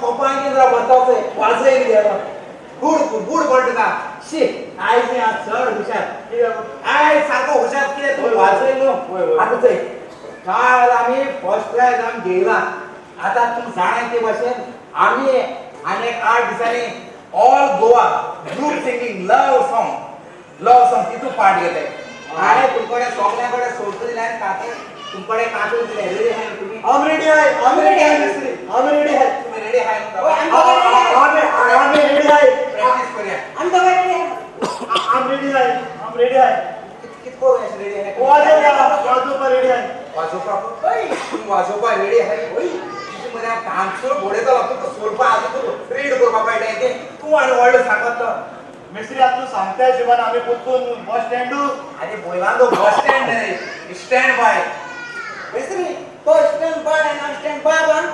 पप्पांनी जरा बतावतोय वाजयला गेलो गुड गुड बोलतो का शी आय मी आज चढ हुशार आय सारखं हुशार केलं तू वाजयलो आता ते काल आम्ही फर्स्ट प्राइज आम्ही गेला आता तू जाणाय ते भाषेत आम्ही अनेक 8 दिवसांनी ऑल गोवा ग्रुप सिंगिंग लव सॉन्ग तिथून पाठ घेते आणि तुमकडे सॉंगण्याकडे सोडतो नाही काके तुमकडे काटून दिले रेडी आहे तुम्ही आम रेडी आहे मिस्त्री आम रेडी आहे तुम्ही रेडी आहे आम्ही रेडी आहे प्रॅक्टिस करूया आम्ही दोघं रेडी आहे आम रेडी आहे कितको वेळ रेडी आहे वाजोबा रेडी आहे वाजोबा रेडी आहे होय तुम्ही मला डान्सर बोलायचा लागतो सोलपा आधी तू रीड करपा पाहिजे ते तू आणि वर्ल्ड सांगत मिस्त्री आता सांगताय शिवान आम्ही कुठून बस स्टँड अरे बोला तो बस स्टँड नाही स्टँड बाय मिस्त्री तो स्टँड बाय आणि स्टँड बाय बन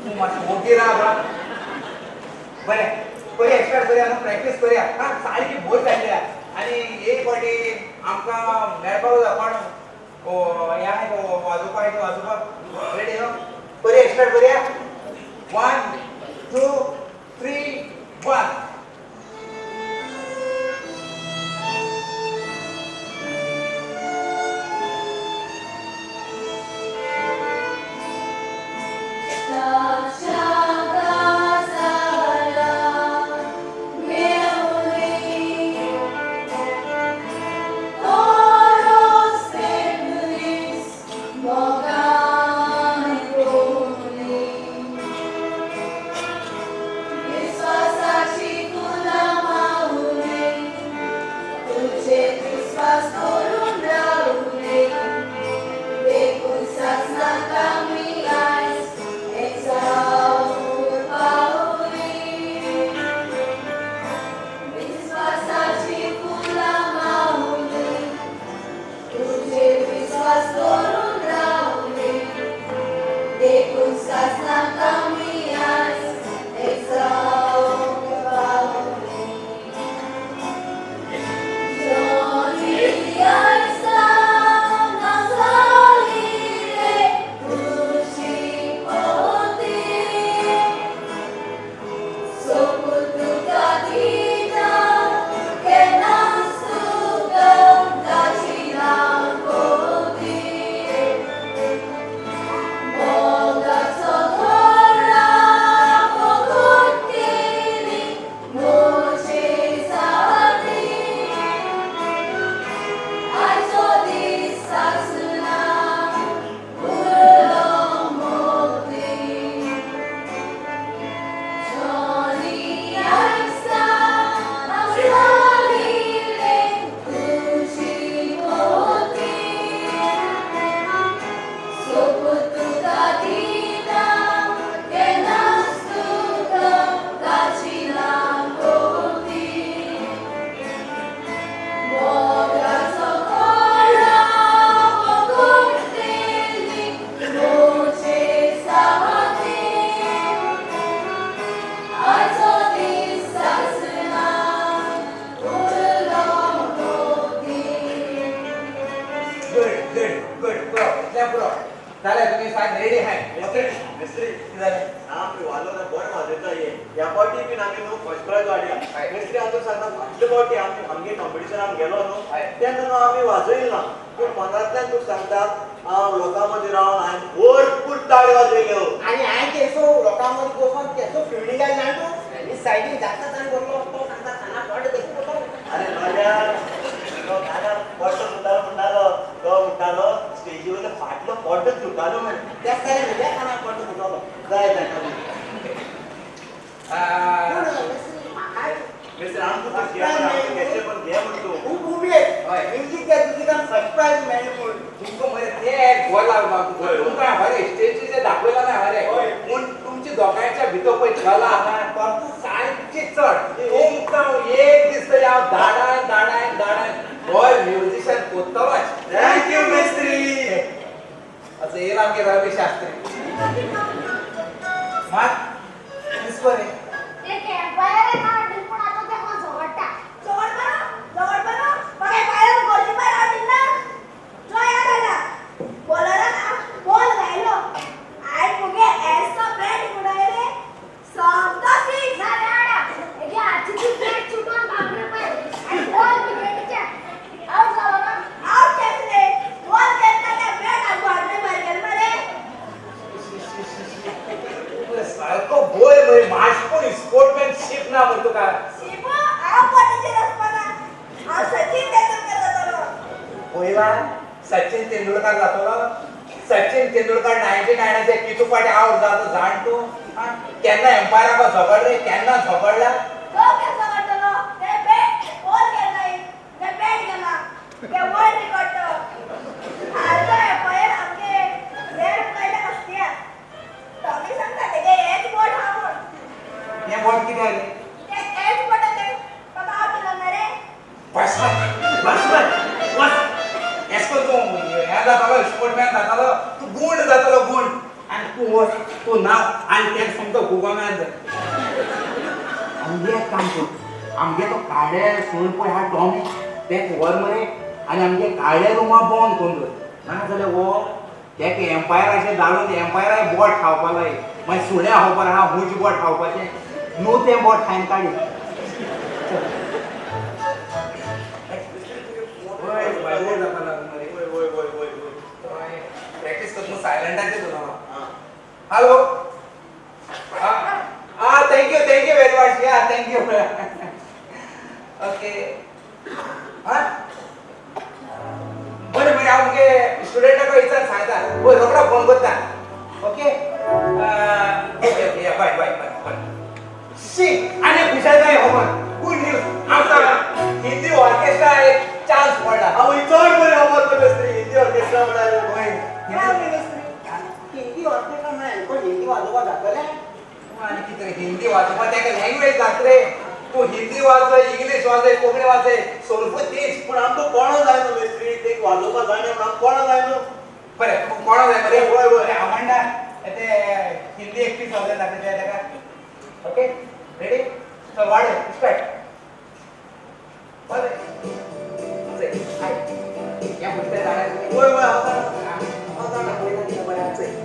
तू माझी मोठी राहा बरे पहिले एक्स्ट्रा करूया मग प्रॅक्टिस करूया हा सारखी बोल काढल्या आणि एक वाटी आमका मेळपाक आपण या आहे वाजोपा आहे वाजोपा रेडी हो पहिले एक्स्ट्रा करूया 1 2 3 1 सॉन्ग सारखं बोय बोय माझ स्पोर्टमॅनशिप ना म्हणतो का शिबू आ पाटीचे रसपणा आ सचिन तेंडुलकर जातो पहिला सचिन तेंडुलकर जातो ना सचिन तेंडुलकर 99 चे कितू पाटे आउट जातो जाणतो केन्ना एम्पायरा का झगड रे केन्ना झगडला तो कसा वाटतो ते बॅट बॉल केलाय ते बॅट गेला ते वर्ल्ड रेकॉर्ड आता पायर आमके रेड कायला असते तुम्ही सांगता ते एज बॉल हा म्हणून हे बॉल किती आले ते एज बॉल ते पका आउट झाला रे बस बस एसको तू ह्या जातालो स्पोर्टमॅन जातालो तू गुण जातालो गुण आणि तू नाव आणि ते समतो गुगोमॅन आमगे एक काम कर आमगे तो काडे सोडून पळय हा टॉमी ते वर मरे आणि आमगे काडे रुमा बंद करून दवर ना जाल्यार वो तेका एम्पायराचे धाडून एम्पायराय बोट खावपालाय मागीर सुण्या खावपाक हा हुंच बोट खावपाचें न्हू तें बोट खायन काडी प्रॅक्टिस करतो सायलेंटाचे तुला हॅलो थँक्यू व्हेरी मच या थँक्यू ओके बरें बरें हांव मुगे स्टुडंटाक विचार सांगता पळय रोखडो फोन करता okay okay bye bye bye bye शी आनी खुशाल काय होमवर्क गुड न्यूज आमकां हिंदी ऑर्केस्ट्रा एक चान्स पडला हांव चड बरें होमवर्क करता हिंदी ऑर्केस्ट्रा म्हणाले काय मिनिस्ट्री हिंदी ऑर्केस्ट्रा नाही पण हिंदी वाजोवपाक जातले आणि कितें हिंदी वाचोवपाक तेका लँग्वेज जात रे तूं हिंदी वाचय इंग्लीश वाचय कोंकणी वाचय सोलपूत तीच पूण आमकां कोणो जाय न्हू मिस्त्री ते वाजोवपाक जाय म्हणून आमकां कोणो जाय न्हू बरें कोणा जाय मरे होय, होय. बरें हांव म्हणटा ते हिंदी एकटी सगळें दाखयता तेका ओके रेडी चल वाड स्टार्ट बरें या फुटते जाणारे होय होय हांव जाणा पळयता कितें बरें आसय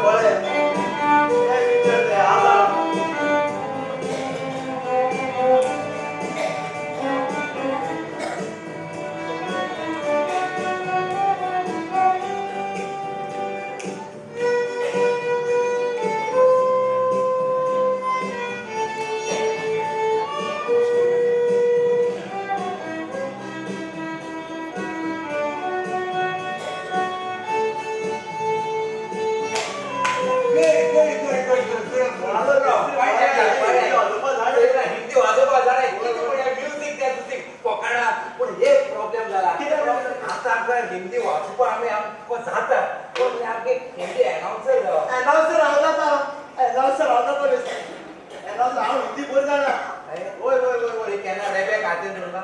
बरें ते पिक्चर ते आला हिंदी वाजोवपाक जाय म्युझिक त्या दुसरी कोकणा पूण एक प्रॉब्लेम जाला आता आमकां हिंदी वाचोवपाक आमकां जाता पूण आमगे हिंदी एनाउन्सर जावं एनाउन्सर हांव जाता एनाउन्सर हांव जाता मिस्त्री एनाउन्सर हांव हिंदी बरें जाणा होय होय होय होय केन्ना रेबॅक हातीन धरला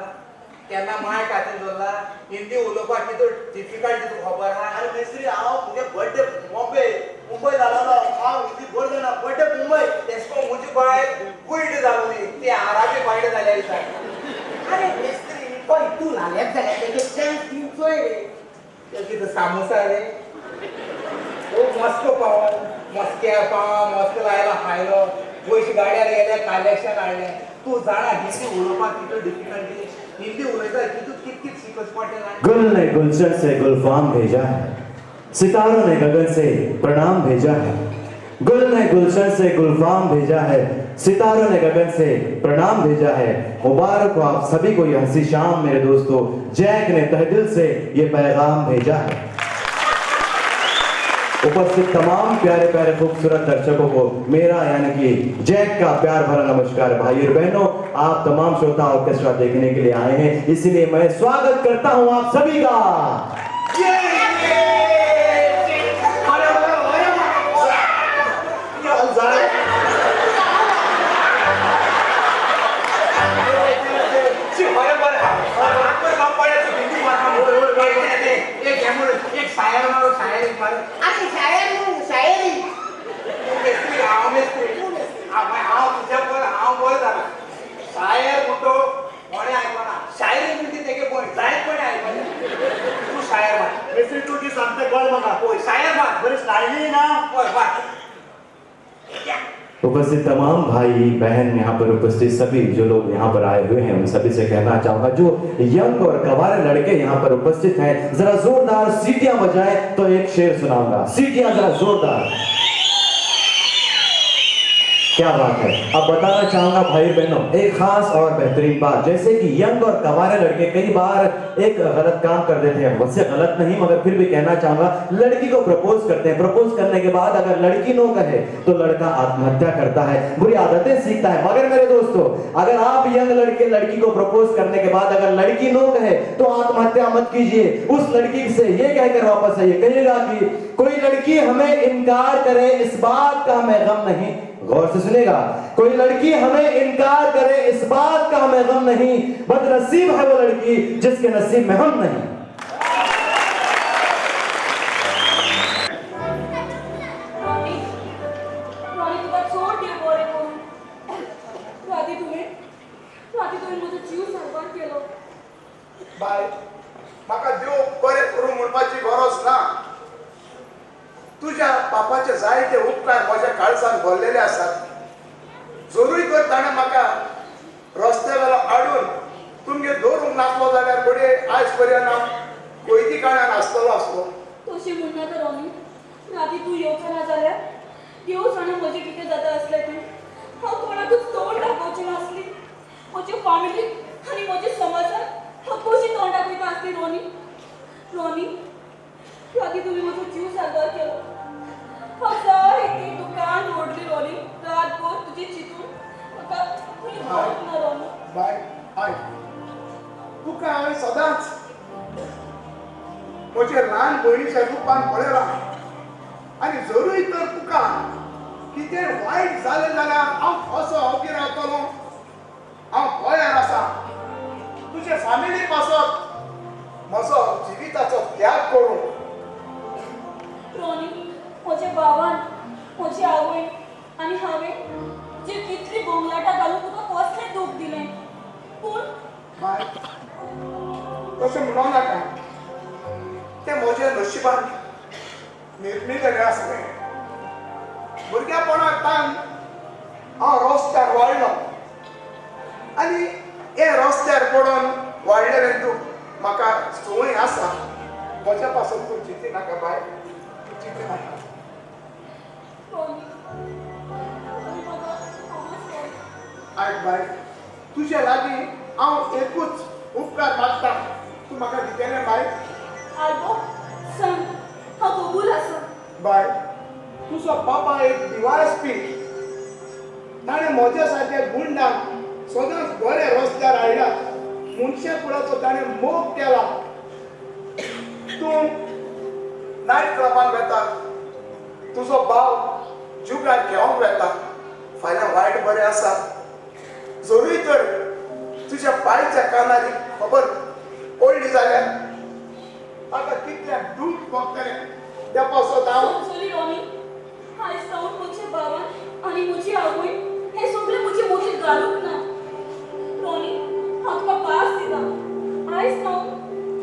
केन्ना मायक हातीन धरला हिंदी उलोवपाक कितू डिफिकल्ट तुका खबर आहा आरे मिस्त्री हांव मुगे बर्थडे मुंबय जालोलो हांव हिंदी बरें जाणा बर्थडे मुंबय तेशको म्हजी बाय गुयट जालोली ती आराबी बायड जाल्या दिसा अरे मिस्त्री पळय तूं नाल्यात जाल्यार तेगे चान्स दिवचोय रे ते कितें सामोसा रे ओ मस्को पाव मस्क्या पाव मस्को लायलो खायलो पयशे गाड्यार गेले कलेक्शन हाडलें तूं जाणा हिंदी उलोवपाक कितू डिफिकल्टी हिंदी उलयता कितू कित शिकच पडटा गुल ने गुलशन से गुलफाम भेजा है सितारों ने गगन से प्रणाम भेजा है गुल ने गुलशन से गुलफाम भेजा है सितारों ने गगन से प्रणाम भेजा है मुबारक हो आप सभी को ये हंसी शाम मेरे दोस्तों जैक ने तहे दिल से ये पैगाम भेजा है उपस्थित तमाम प्यारे प्यारे खूबसूरत दर्शकों को मेरा यानी कि जैक का प्यार भरा नमस्कार भाई और बहनों आप तमाम श्रोता ऑर्केस्ट्रा देखने के लिए आए हैं इसलिए मैं स्वागत करता हूं आप सभी का अरे शायरी शायर म्हणतो कोणे आयकना शायरी म्हणते तेगे कोण जायत कोणे आयकना तू शायर मान मिस्त्री तू ती सांगता कळ म्हाका होय शायर मान बरें स्टायली ना होय मान उपस्थित तमाम भाई बहन, यहाँ पर उपस्थित सभी जो लोग यहाँ पर आए हुए हैं, उन सभी से कहना चाहूंगा, जो यंग और कवारे लड़के यहाँ पर उपस्थित हैं, जरा जोरदार सीटियां बजाएं तो एक शेर सुनाऊंगा। सीटियां जरा जोरदार। क्या बात है। अब बताना चाहूंगा भाई बहनों एक खास और बेहतरीन बात, जैसे कि यंग और कवारे लड़के कई बार एक गलत काम कर देते हैं, वैसे गलत नहीं मगर फिर भी कहना चाहूंगा, लड़की को प्रपोज करते हैं, प्रपोज करने के बाद अगर लड़की नो कहे तो लड़का आत्महत्या करता है, बुरी आदतें सीखता है। मगर मेरे दोस्तों, अगर आप यंग लड़के लड़की को प्रपोज करने के बाद अगर लड़की नो कहे तो आत्महत्या मत कीजिए, उस लड़की से ये कहकर वापस आइए, कहिएगा कि कोई लड़की हमें इनकार करे इस बात का हमें गम नहीं। गौर से सुनेगा, कोई लड़की हमें इनकार करे इस बात का हमें गम नहीं, बदनसीब है वो लड़की जिसके नसीब में हम नहीं। बाय म्हाका देव बरें करूं म्हणपाची गरज ना। तुझ्या बापाचे जायते उपकार म्हज्या काळजान भरलेले आसात। जरूय तर ताणें म्हाका रस्त्या वेलो हाडून तुमगे दवरूंक नासलो जाल्यार बडे आयज पर्यंत हांव कोयती काळ्यान आसतलो आसलो। तशी म्हणना तर आमी राती तूं येवचो ना जाल्यार देव जाणा म्हजें कितें जाता आसलें तें। हांव कोणाकूच तोंड दाखोवचें नासली। म्हजे फॅमिली आनी म्हजे समाजान हांव कशी तोंड दाखयता आसली रोनी। रोनी राती तुमी म्हजो जीव सारवार केलो। हांव जायती दुकान ओडली रोनी, रातभर तुजी चिंतून म्हाका खंय पावूंक ना रोनी। बाय आय तुका हांवें सदांच म्हजे ल्हान भयणीच्या रुपान पळयलां आनी जरूय तर तुका कितें वायट जालें जाल्यार हांव असो ओगी रावतलो। हांव गोंयांत आसा, तुजे फॅमिली पासत म्हजो जिविताचो त्याग करूं। रोनी म्हज्या भावान, म्हजी आवय आनी हांवें जी कितली गोंगलाटां घालून तुका कसलें दूख दिलें, पूण बाय तशें म्हणूं नाका, तें म्हज्या नशिबान निर्मिलेलें आसलें। भुरग्यापणांतल्यान हांव रस्त्यार वाडलो आनी हे रस्त्यार पडून वाडलेलें दूख म्हाका संवय आसा। म्हज्या पासून तूं चिंती नाका बाय, तूं चिंती नाका। आयक बाय, तुजे लागीं हांव एकूच उपकार मागता, तूं म्हाका दितलें बाय? आल्बो सांग, हांव कबूल आसा। बाय तुजो बाबा एक दिवाळस्पी, ताणें म्हज्या सारक्या गुंडाक सदांच बरे रस्त्यार हाडल्यात। मनशेपणाचो ताणें मोग केला। तूं नायट क्लबान वेता, तुजो भाव जुगार घेवंक वेता, फाल्यां वायट बरें आसा। जरूय तर तुज्या बायच्या कानार खबर पडली जाल्यार ताका कितलें दूख भोगतलें त्या पासत हांव। सॉरी रोनी, आयज सावन म्हज्या भावान आनी म्हजी आवय हें सगळें म्हजे मदीं घालूंक ना। रोनी हांव तुका पास दिता, आयज सावन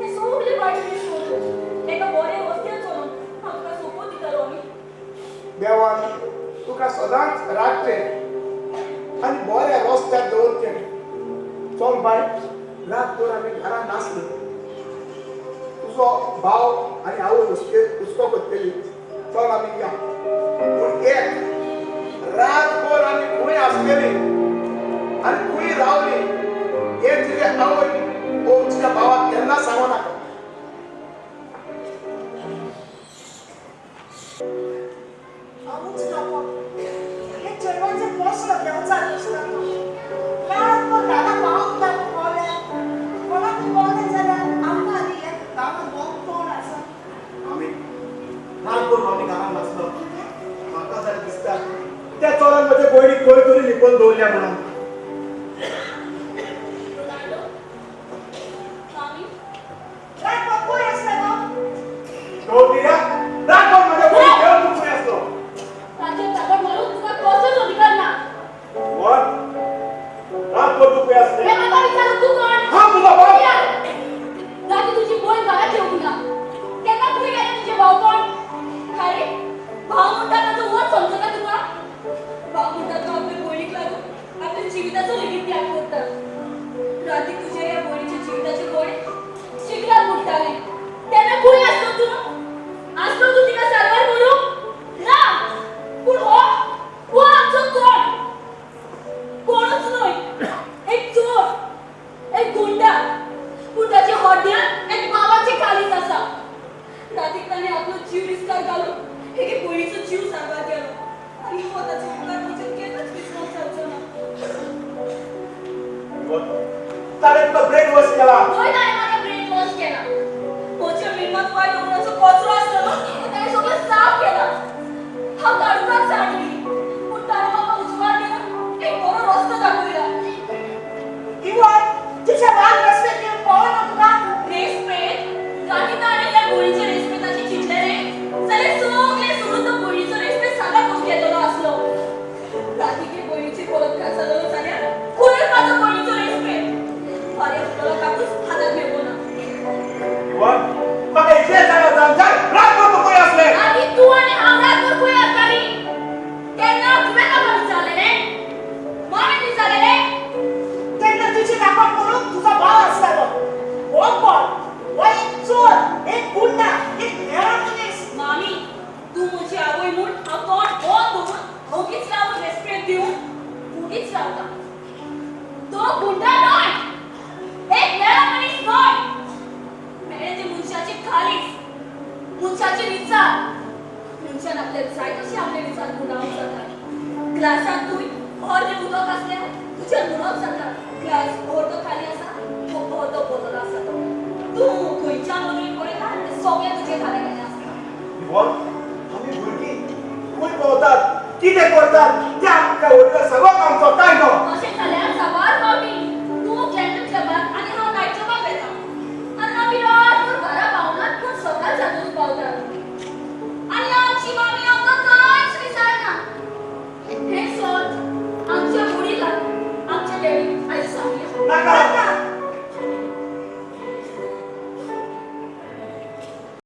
हें सगळें वायट दीस सोडून एका बऱ्या रस्त्यार चलोवन हांव तुका सोपोत दिता रोनी। देवान तुका सदांच राखचें आनी बऱ्या रस्त्यार दवरचें। चल बाय, रातभर आमी घरांत नासली, तुजो भाव आनी आवय हुस्को करतली। चल आमी या, पूण एक रातभर आमी खंय आसलेली आनी खंय रावली हें तुजे आवय वो तुज्या भावाक केन्ना सांगो नाका। अमुच नको, हे चेडवांचे प्रश्न देंवचार दिसता। रातभर घरा पावूंक ना कोल्या, कोणाक कोलें जाल्यार आमकां आनी एक गांवांत दोन तोंड आसा। आमी रातभर आमी घरांत नासलो, म्हाका जाल्यार दिसता त्या चोरान म्हजे भयणीक खंय तरी लिपोवन दवरल्या म्हणून। रातभर कोण आसता गो? तो दिया रातभर म्हजे भयणीक देव दुखून आसलो। ताचेर ताकद मारून तुका कसोच अधिकार ना। कोण? रातभर दुखून आसले। हे म्हाका विचारू तूं कोण? हांव तुजो भाव। राती तुजी भयण घरात येवंक ना, तेन्ना खंय गेले तुजे भाव कोण? अरे भाव म्हणटा ताचो वच समजता तुका? भाव म्हणटा जिविताचो लेगीत त्याग करता राती तुझ्या या भयणीच्या जिविताचे गोडे शिकलात बुडटाले तेन्ना खंय आसलो तूं आसलो तूं तिका सारवार करूंक ना पूण हो आमचो कोणूच न्हय एक चोर एक गुंडा पूण ताच्या हॉड्यान एक बाबाची कालीज आसा रातीक ताणें आपलो जीव रिस्कार घालून एके भयणीचो जीव सारवार केलो आनी हो ताच्या मुखार वचून केन्नाच विसरूंक जावचो ना ताणें तुका ब्रेन वॉश केला हय ताणें म्हाका ब्रेन वॉश केला म्हज्या मिमांत वायट होवनाचो कचरो आसलो ताणें सगळें साफ केला हांव काडूनच सांडली पूण ताणें म्हाका उजवाड दिवन एक बरो रस्तो दाखयला इवन तुझ्या वाल रस्ते घेऊन पळोवना तुका रेस्पेद राती ताणें त्या गोळीचे रेस्पेदाची चिंतले रे जाल्यार सगळें सोडून तो गोळीचो रेस्पेद सांगा करून घेतलो आसलो राती ते गोळीची बलात्कार जालो जाल्यार खंय म्हाजो गोळीचो रेस्पेद फाल्यां फुटलो कापूस हातात घेवो ना इवन म्हाका इतलें जाणा जाय रात भर खंय आसले आधी तू आणि हांव रातभर खंय आसताली तेन्ना तुवें म्हाका विचारलेलें मामी विचारलेलें तेन्ना तुझी नाकात म्हणून तुझा भाव असतालो हो कोण हो एक चोर एक गुंडा एक मेळा मनीस मामी तू म्हजी आवय म्हूण हांव तोंड बंद दवरून ओगीच रावन रेस्पेद दिवन ओगीच रावता तो गुंडा न्हय एक मेळा मनीस न्हय मेळे ते मनशाची खालीच मनशाची विचार मनशान आपले जाय तशी आपले विचार गुणावंक जाता ग्लासात तुय अर्दें उदक आसल्यार तुजें म्हणप जाता ग्लास अर्दो खाली आसा अर्दो भरलेलो आसा तो तूं खंयच्या नदरेन पळयता तें सगळें तुजें खालें गेलें आसता इवन आमी भुरगीं खंय भोंवतात कितें करतात तें आमकां व्हडलो सगळो आमचो तायडो अशें जाल्यार साबार मामी